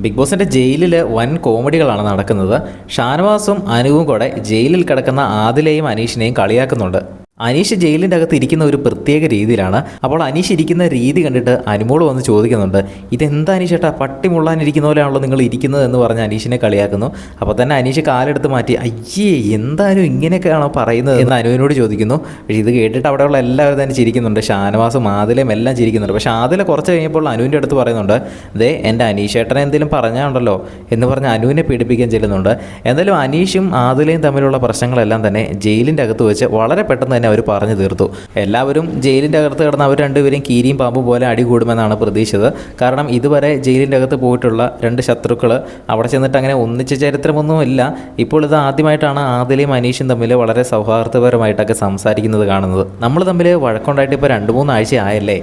Big ബോസിൻ്റെ ജയിലിൽ വൻ കോമഡികളാണ് നടക്കുന്നത്. ഷാനവാസും അനുവും കൂടെ ജയിലിൽ കിടക്കുന്ന ആദിലയും അനീഷിനെയും കളിയാക്കുന്നുണ്ട്. അനീഷ് ജയിലിൻ്റെ അകത്ത് ഇരിക്കുന്ന ഒരു പ്രത്യേക രീതിയിലാണ്. അപ്പോൾ അനീഷ് ഇരിക്കുന്ന രീതി കണ്ടിട്ട് അനുമോള് വന്ന് ചോദിക്കുന്നുണ്ട്, ഇതെന്താ അനീഷ് ഏട്ടാ, പട്ടി മുള്ളാനിരിക്കുന്ന പോലെയാണല്ലോ നിങ്ങൾ ഇരിക്കുന്നത് എന്ന് പറഞ്ഞ് അനീഷിനെ കളിയാക്കുന്നു. അപ്പോൾ തന്നെ അനീഷ് കാലെടുത്ത് മാറ്റി, അയ്യേ എന്തായാലും ഇങ്ങനെയൊക്കെയാണോ പറയുന്നത് എന്ന് അനുവിനോട് ചോദിക്കുന്നു. പക്ഷേ ഇത് കേട്ടിട്ട് അവിടെയുള്ള എല്ലാവരും തന്നെ ചിരിക്കുന്നുണ്ട്. ഷാനവാസും ആദിലയും എല്ലാം ചിരിക്കുന്നുണ്ട്. പക്ഷേ ആദില കുറച്ച് കഴിഞ്ഞപ്പോൾ അനുവിൻ്റെ അടുത്ത് പറയുന്നുണ്ട്, ദേ എൻ്റെ അനീഷ് ഏട്ടനെ എന്തെങ്കിലും പറഞ്ഞാലുണ്ടല്ലോ എന്ന് പറഞ്ഞ് അനുവിനെ പീഡിപ്പിക്കാൻ ചെല്ലുന്നുണ്ട്. എന്തായാലും അനീഷും ആദിലയും തമ്മിലുള്ള പ്രശ്നങ്ങളെല്ലാം തന്നെ ജയിലിൻ്റെ അകത്ത് വെച്ച് വളരെ പെട്ടെന്ന് തന്നെ അവർ പറഞ്ഞു തീർത്തു. എല്ലാവരും ജയിലിൻ്റെ അകത്ത് കിടന്ന് അവർ രണ്ടുപേരും കീരിയും പാമ്പും പോലെ അടികൂടുമെന്നാണ് പ്രതീക്ഷിച്ചത്. കാരണം ഇതുവരെ ജയിലിൻ്റെ അകത്ത് പോയിട്ടുള്ള രണ്ട് ശത്രുക്കൾ അവിടെ ചെന്നിട്ട് അങ്ങനെ ഒന്നിച്ച ചരിത്രമൊന്നുമില്ല. ഇപ്പോൾ ഇത് ആദ്യമായിട്ടാണ് ആദിലയും അനീഷും തമ്മിൽ വളരെ സൗഹാർദ്ദപരമായിട്ടൊക്കെ സംസാരിക്കുന്നത് കാണുന്നത്. നമ്മൾ തമ്മിൽ വഴക്കുണ്ടായിട്ട് ഇപ്പോൾ 2-3 ആഴ്ച ആയല്ലേ.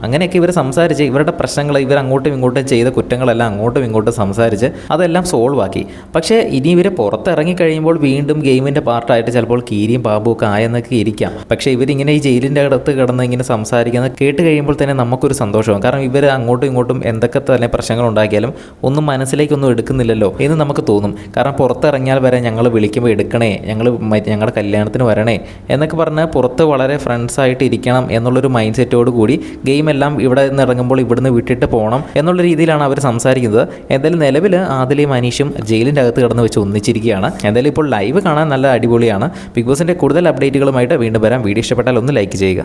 അങ്ങനെയൊക്കെ ഇവർ സംസാരിച്ച് ഇവരുടെ പ്രശ്നങ്ങൾ, ഇവർ അങ്ങോട്ടും ഇങ്ങോട്ടും ചെയ്ത കുറ്റങ്ങളെല്ലാം അങ്ങോട്ടും ഇങ്ങോട്ടും സംസാരിച്ച് അതെല്ലാം സോൾവ് ആക്കി. പക്ഷേ ഇനി ഇവർ പുറത്തിറങ്ങി കഴിയുമ്പോൾ വീണ്ടും ഗെയിമിൻ്റെ പാർട്ടായിട്ട് ചിലപ്പോൾ കീരിയും പാമ്പും ഒക്കെ ആയെന്നൊക്കെ ഇരിക്കാം. പക്ഷേ ഇവരിങ്ങനെ ഈ ജയിലിൻ്റെ അകത്ത് കിടന്ന് ഇങ്ങനെ സംസാരിക്കുന്നത് കേട്ട് കഴിയുമ്പോൾ തന്നെ നമുക്കൊരു സന്തോഷവും. കാരണം ഇവർ അങ്ങോട്ടും ഇങ്ങോട്ടും എന്തൊക്കെ തന്നെ പ്രശ്നങ്ങൾ ഉണ്ടാക്കിയാലും ഒന്നും മനസ്സിലേക്കൊന്നും എടുക്കുന്നില്ലല്ലോ എന്ന് നമുക്ക് തോന്നും. കാരണം പുറത്തിറങ്ങിയാൽ വരെ ഞങ്ങൾ വിളിക്കുമ്പോൾ എടുക്കണേ, ഞങ്ങളുടെ കല്യാണത്തിന് വരണേ എന്നൊക്കെ പറഞ്ഞ് പുറത്ത് വളരെ ഫ്രണ്ട്സായിട്ട് ഇരിക്കണം എന്നുള്ളൊരു മൈൻഡ് സെറ്റോട് കൂടി ഗെയിമെല്ലാം ഇവിടെ നിന്ന് ഇറങ്ങുമ്പോൾ ഇവിടുന്ന് വിട്ടിട്ട് പോകണം എന്നുള്ള രീതിയിലാണ് അവർ സംസാരിക്കുന്നത്. എന്തായാലും നിലവിൽ ആദിലയും അനീഷും ജയിലിൻ്റെ അകത്ത് കിടന്ന് വെച്ച് ഒന്നിച്ചിരിക്കുകയാണ്. എന്തായാലും ഇപ്പോൾ ലൈവ് കാണാൻ നല്ല അടിപൊളിയാണ്. ബിഗ് ബോസിൻ്റെ കൂടുതൽ അപ്ഡേറ്റുകളുമായിട്ട് വീണ്ടും വരാം. വീഡിയോ ഇഷ്ടപ്പെട്ടാൽ ഒന്ന് ലൈക്ക് ചെയ്യുക.